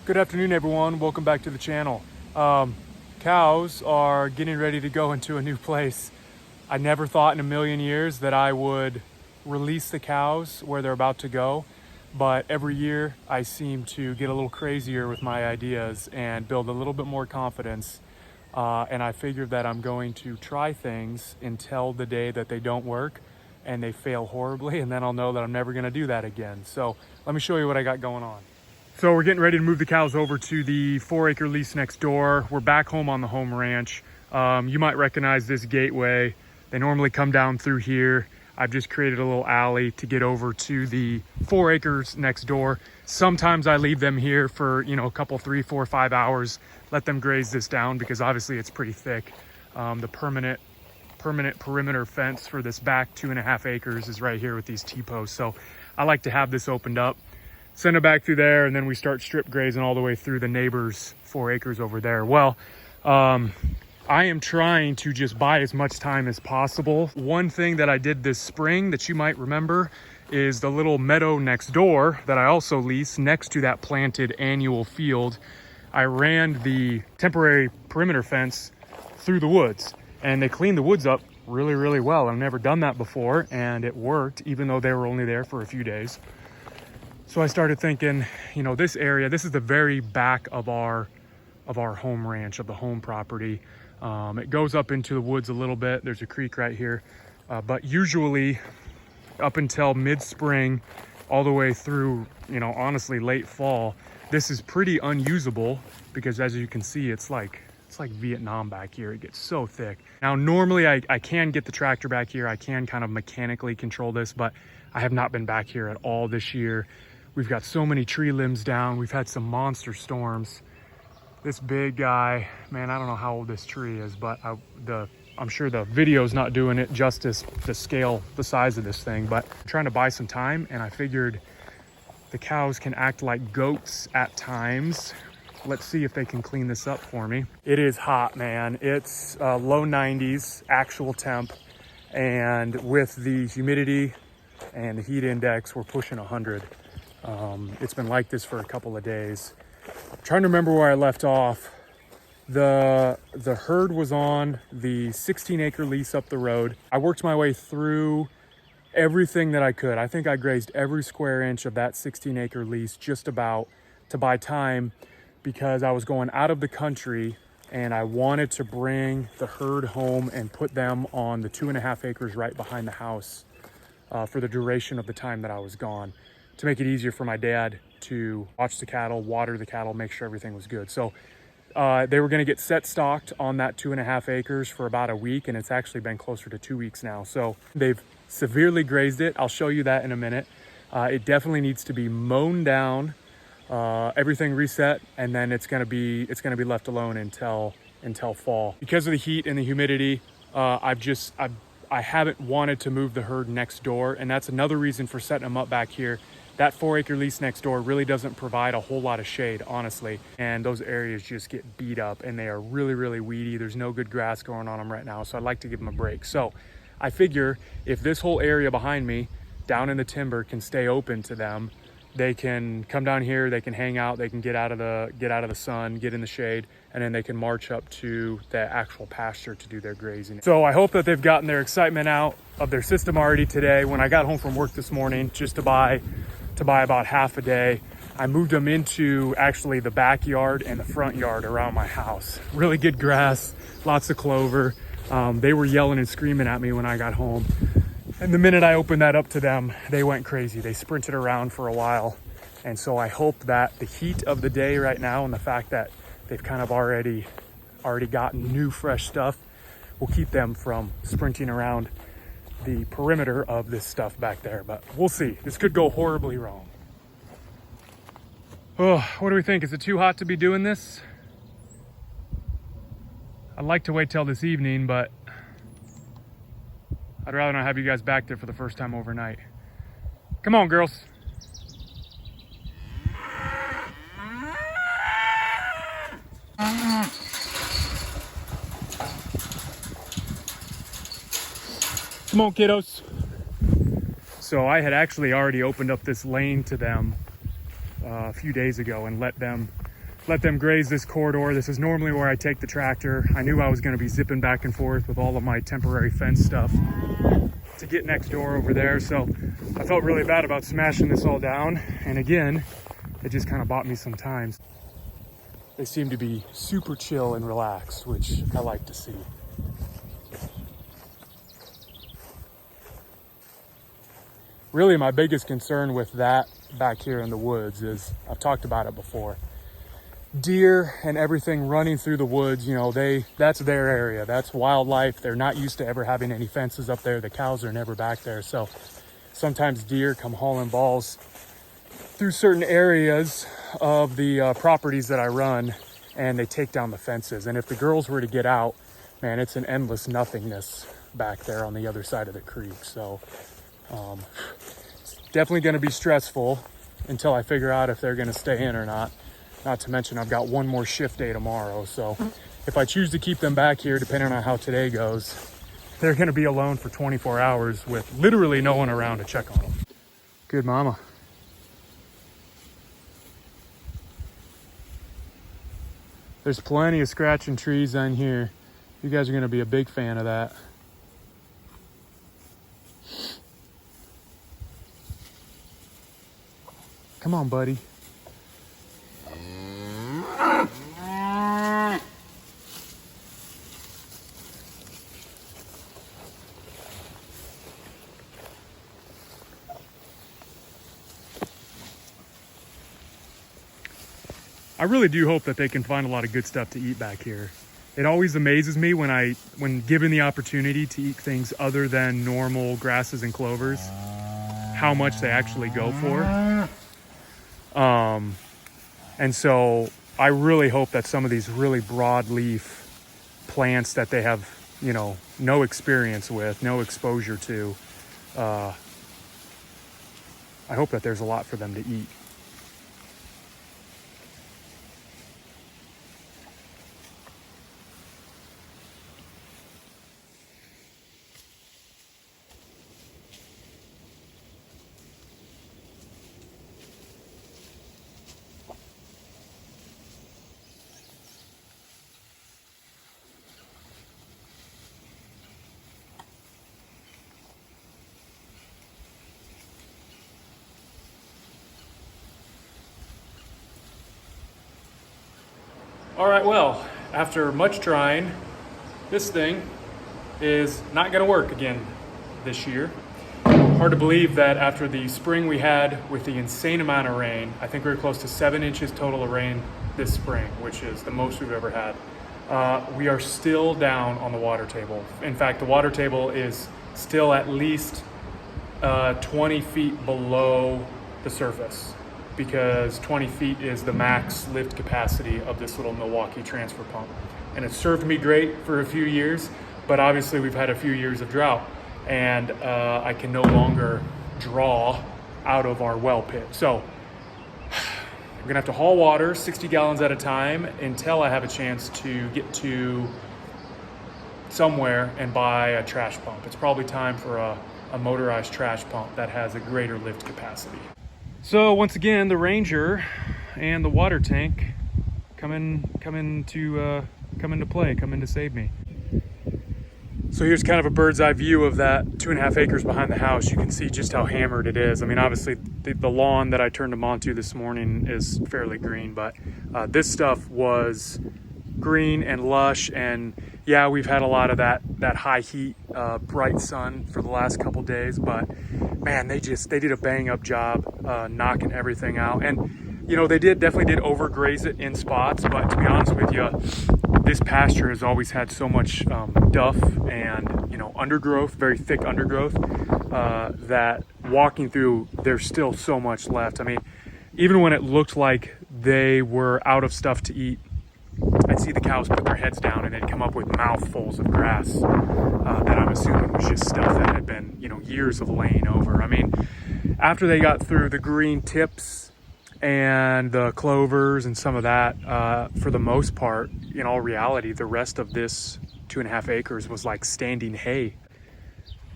Good afternoon, everyone. Welcome back to the channel. Cows are getting ready to go into a new place. I never thought in a million years that I would release the cows where they're about to go, but every year I seem to get a little crazier with my ideas and build a little bit more confidence. And I figured that I'm going to try things until the day that they don't work and they fail horribly, and then I'll know that I'm never gonna do that again. So let me show you what I got going on. So we're getting ready to move the cows over to the 4-acre lease next door. We're back home on the home ranch. You might recognize this gateway. They normally come down through here. I've just created a little alley to get over to the 4 acres next door. Sometimes I leave them here for, a couple, 3, 4, 5 hours, let them graze this down because obviously it's pretty thick. The permanent perimeter fence for this back 2.5 acres is right here with these T-posts. So I like to have this opened up, send it back through there, and then we start strip grazing all the way through the neighbor's 4 acres over there. Well, I am trying to just buy as much time as possible. One thing that I did this spring that you might remember is the little meadow next door that I also lease next to that planted annual field. I ran the temporary perimeter fence through the woods, and they cleaned the woods up really, really well. I've never done that before, and it worked, even though they were only there for a few days. So I started thinking, this area, this is the very back of our home ranch, of the home property. It goes up into the woods a little bit. There's a creek right here. But usually up until mid-spring, all the way through, honestly, late fall, this is pretty unusable because as you can see, it's like Vietnam back here. It gets so thick. Now, normally I can get the tractor back here. I can kind of mechanically control this, but I have not been back here at all this year. We've got so many tree limbs down. We've had some monster storms. This big guy, man, I don't know how old this tree is, but I'm sure the video's not doing it justice to scale the size of this thing, but I'm trying to buy some time, and I figured the cows can act like goats at times. Let's see if they can clean this up for me. It is hot, man. It's low 90s actual temp, and with the humidity and the heat index, we're pushing 100. It's been like this for a couple of days. I'm trying to remember where I left off. The herd was on the 16-acre lease up the road. I worked my way through everything that I could. I think I grazed every square inch of that 16-acre lease just about to buy time because I was going out of the country and I wanted to bring the herd home and put them on the 2.5 acres right behind the house for the duration of the time that I was gone, to make it easier for my dad to watch the cattle, water the cattle, make sure everything was good. So they were gonna get set stocked on that 2.5 acres for about a week, and it's actually been closer to 2 weeks now. So they've severely grazed it. I'll show you that in a minute. It definitely needs to be mown down, everything reset, and then it's gonna be left alone until fall. Because of the heat and the humidity, I haven't wanted to move the herd next door, and that's another reason for setting them up back here. That 4-acre lease next door really doesn't provide a whole lot of shade, honestly. And those areas just get beat up and they are really, really weedy. There's no good grass growing on them right now. So I'd like to give them a break. So I figure if this whole area behind me down in the timber can stay open to them, they can come down here, they can hang out, they can get out of the sun, get in the shade, and then they can march up to the actual pasture to do their grazing. So I hope that they've gotten their excitement out of their system already today. When I got home from work this morning, just to buy about half a day, I moved them into actually the backyard and the front yard around my house. Really good grass, lots of clover. They were yelling and screaming at me when I got home. And the minute I opened that up to them, they went crazy. They sprinted around for a while. And so I hope that the heat of the day right now and the fact that they've kind of already gotten new fresh stuff will keep them from sprinting around the perimeter of this stuff back there. But we'll see. This could go horribly wrong. Oh, what do we think? Is it too hot to be doing this? I'd like to wait till this evening, but I'd rather not have you guys back there for the first time overnight. Come on, girls. Come on, kiddos. So I had actually already opened up this lane to them a few days ago and let them let them graze this corridor. This is normally where I take the tractor. I knew I was going to be zipping back and forth with all of my temporary fence stuff to get next door over there. So I felt really bad about smashing this all down. And again, it just kind of bought me some time. They seem to be super chill and relaxed, which I like to see. Really, my biggest concern with that back here in the woods is, I've talked about it before, deer and everything running through the woods, you know, that's their area. That's wildlife. They're not used to ever having any fences up there. The cows are never back there. So sometimes deer come hauling balls through certain areas of the properties that I run, and they take down the fences. And if the girls were to get out, man, it's an endless nothingness back there on the other side of the creek. So it's definitely going to be stressful until I figure out if they're going to stay in or not. Not to mention I've got one more shift day tomorrow. So if I choose to keep them back here, depending on how today goes, they're going to be alone for 24 hours with literally no one around to check on them. Good mama. There's plenty of scratching trees on here. You guys are going to be a big fan of that. Come on, buddy. I really do hope that they can find a lot of good stuff to eat back here. It always amazes me when given the opportunity to eat things other than normal grasses and clovers, how much they actually go for. And so I really hope that some of these really broadleaf plants that they have, you know, no experience with, no exposure to, I hope that there's a lot for them to eat. All right, well, after much trying, this thing is not gonna work again this year. Hard to believe that after the spring we had with the insane amount of rain, I think we were close to 7 inches total of rain this spring, which is the most we've ever had. We are still down on the water table. In fact, the water table is still at least 20 feet below the surface, because 20 feet is the max lift capacity of this little Milwaukee transfer pump. And it served me great for a few years, but obviously we've had a few years of drought, and I can no longer draw out of our well pit. So I'm gonna have to haul water 60 gallons at a time until I have a chance to get to somewhere and buy a trash pump. It's probably time for a motorized trash pump that has a greater lift capacity. So once again, the Ranger and the water tank come into play, come in to save me. So here's kind of a bird's eye view of that 2.5 acres behind the house. You can see just how hammered it is. I mean, obviously the lawn that I turned them onto this morning is fairly green, but this stuff was green and lush. And yeah, we've had a lot of that high heat, bright sun for the last couple days, but man, they did a bang up job knocking everything out. And you know, they definitely did overgraze it in spots, but to be honest with you, this pasture has always had so much duff and, you know, undergrowth, very thick undergrowth, that walking through, there's still so much left. I mean, even when it looked like they were out of stuff to eat, I'd see the cows put their heads down and they'd come up with mouthfuls of grass that I'm assuming was just stuff that had been, you know, years of laying over. I mean, after they got through the green tips and the clovers and some of that, for the most part, in all reality, the rest of this 2.5 acres was like standing hay.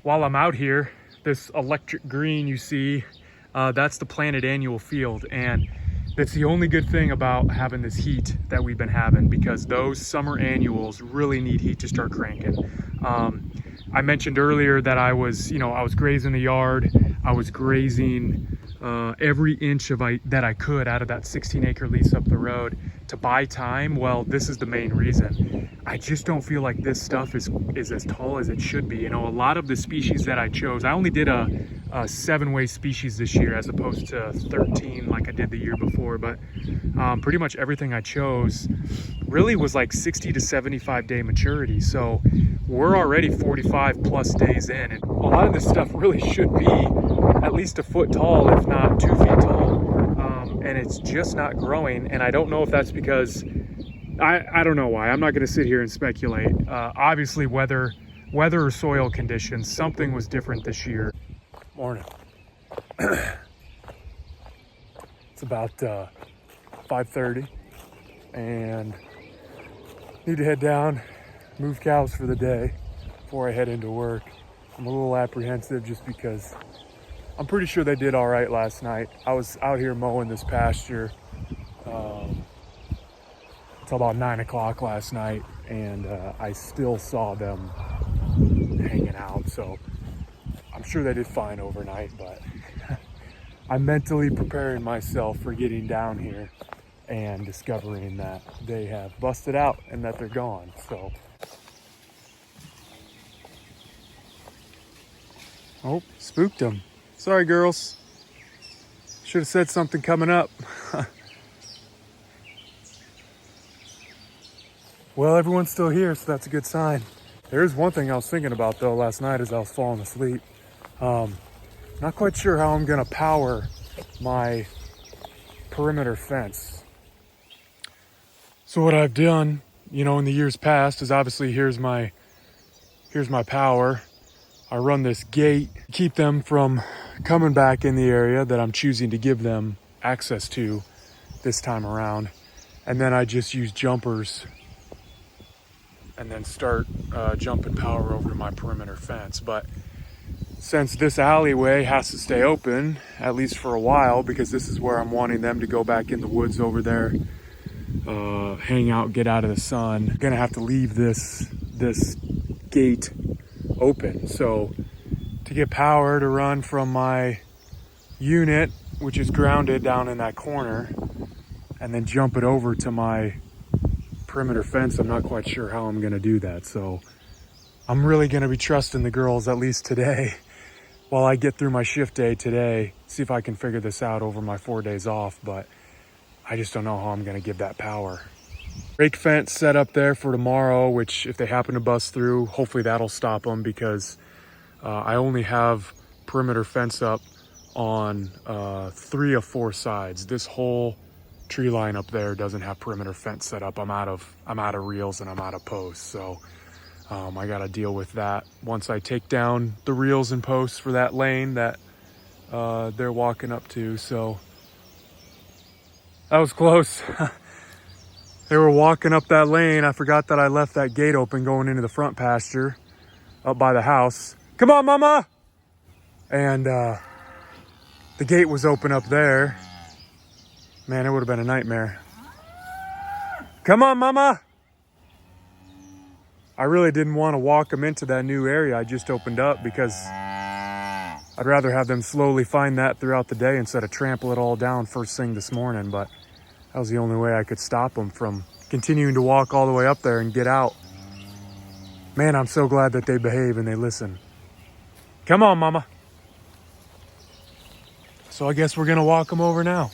While I'm out here, this electric green you see, that's the planted annual field. And That's the only good thing about having this heat that we've been having, because those summer annuals really need heat to start cranking. I mentioned earlier that I was grazing the yard. I was grazing every inch that I could out of that 16-acre lease up the road to buy time. Well, this is the main reason. I just don't feel like this stuff is as tall as it should be. You know, a lot of the species that I chose, I only did a 7-way species this year as opposed to 13 like I did the year before, but pretty much everything I chose really was like 60 to 75 day maturity. So we're already 45 plus days in, and a lot of this stuff really should be at least a foot tall, if not 2 feet tall, and it's just not growing. And I don't know if that's because I don't know why. I'm not going to sit here and speculate. Obviously weather or soil conditions, something was different this year. Morning. It's about 5:30 and need to head down, move cows for the day before I head into work. I'm a little apprehensive just because I'm pretty sure they did all right last night. I was out here mowing this pasture until about 9 o'clock last night, and I still saw them hanging out. So I'm sure they did fine overnight, but I'm mentally preparing myself for getting down here and discovering that they have busted out and that they're gone. So, oh, spooked them. Sorry, girls. Should have said something coming up. Well, everyone's still here, so that's a good sign. There's one thing I was thinking about though last night as I was falling asleep. Not quite sure how I'm gonna power my perimeter fence. So what I've done, you know, in the years past is obviously here's my power. I run this gate, keep them from coming back in the area that I'm choosing to give them access to this time around. And then I just use jumpers and then start jumping power over to my perimeter fence. But since this alleyway has to stay open, at least for a while, because this is where I'm wanting them to go back in the woods over there, hang out, get out of the sun, I'm gonna have to leave this gate open. So to get power to run from my unit, which is grounded down in that corner, and then jump it over to my perimeter fence, I'm not quite sure how I'm gonna do that. So I'm really gonna be trusting the girls, at least today, while I get through my shift day today, see if I can figure this out over my 4 days off. But I just don't know how I'm gonna give that power. Rake fence set up there for tomorrow, which if they happen to bust through, hopefully that'll stop them, because I only have perimeter fence up on 3 of 4 sides. This whole tree line up there doesn't have perimeter fence set up. I'm out of reels and I'm out of posts. So I got to deal with that once I take down the reels and posts for that lane that they're walking up to. So that was close. They were walking up that lane. I forgot that I left that gate open going into the front pasture up by the house. Come on, mama. And the gate was open up there. Man, it would have been a nightmare. Come on, mama. I really didn't want to walk them into that new area I just opened up, because I'd rather have them slowly find that throughout the day instead of trample it all down first thing this morning. But that was the only way I could stop them from continuing to walk all the way up there and get out. Man, I'm so glad that they behave and they listen. Come on, mama. So I guess we're gonna walk them over now.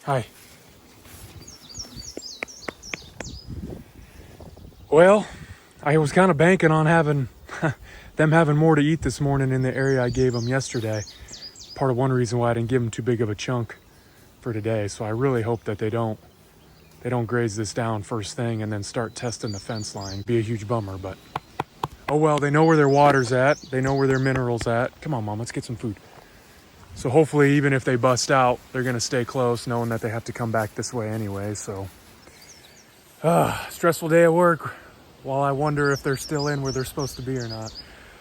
Hi. Well, I was kind of banking on having them having more to eat this morning in the area I gave them yesterday. Part of one reason why I didn't give them too big of a chunk for today. So I really hope that they don't graze this down first thing and then start testing the fence line. Be a huge bummer, but oh well, they know where their water's at. They know where their minerals at. Come on, Mom, let's get some food. So hopefully, even if they bust out, they're gonna stay close, knowing that they have to come back this way anyway. So stressful day at work while I wonder if they're still in where they're supposed to be or not.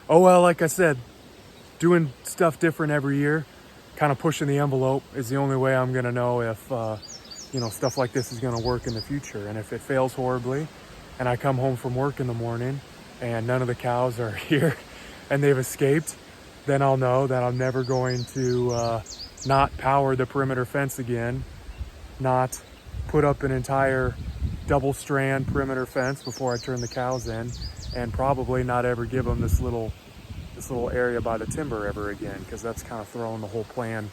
Oh well, like I said, doing stuff different every year, kind of pushing the envelope is the only way I'm gonna know if stuff like this is gonna work in the future. And if it fails horribly and I come home from work in the morning and none of the cows are here and they've escaped, then I'll know that I'm never going to not power the perimeter fence again, not put up an entire double strand perimeter fence before I turn the cows in, and probably not ever give them this little area by the timber ever again, because that's kind of throwing the whole plan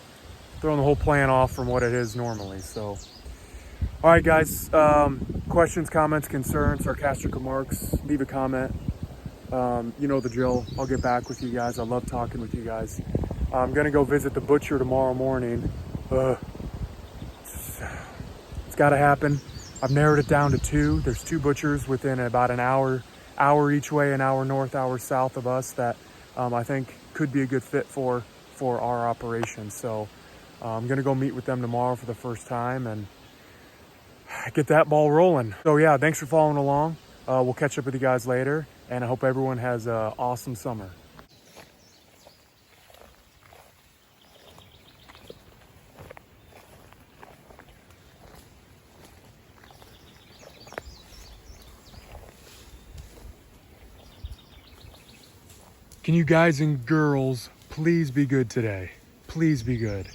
off from what it is normally. So all right, guys, questions, comments, concerns, sarcastic remarks, leave a comment. You know the drill. I'll get back with you guys. I love talking with you guys. I'm gonna go visit the butcher tomorrow morning. It's gotta happen. I've narrowed it down to 2. There's 2 butchers within about an hour each way, an hour north, hour south of us, that I think could be a good fit for our operation. So I'm gonna go meet with them tomorrow for the first time and get that ball rolling. So yeah, thanks for following along. We'll catch up with you guys later, and I hope everyone has an awesome summer. Can you guys and girls please be good today? Please be good.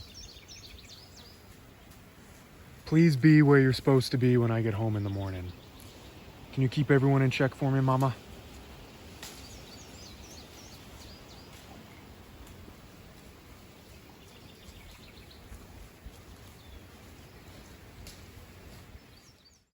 Please be where you're supposed to be when I get home in the morning. Can you keep everyone in check for me, Mama?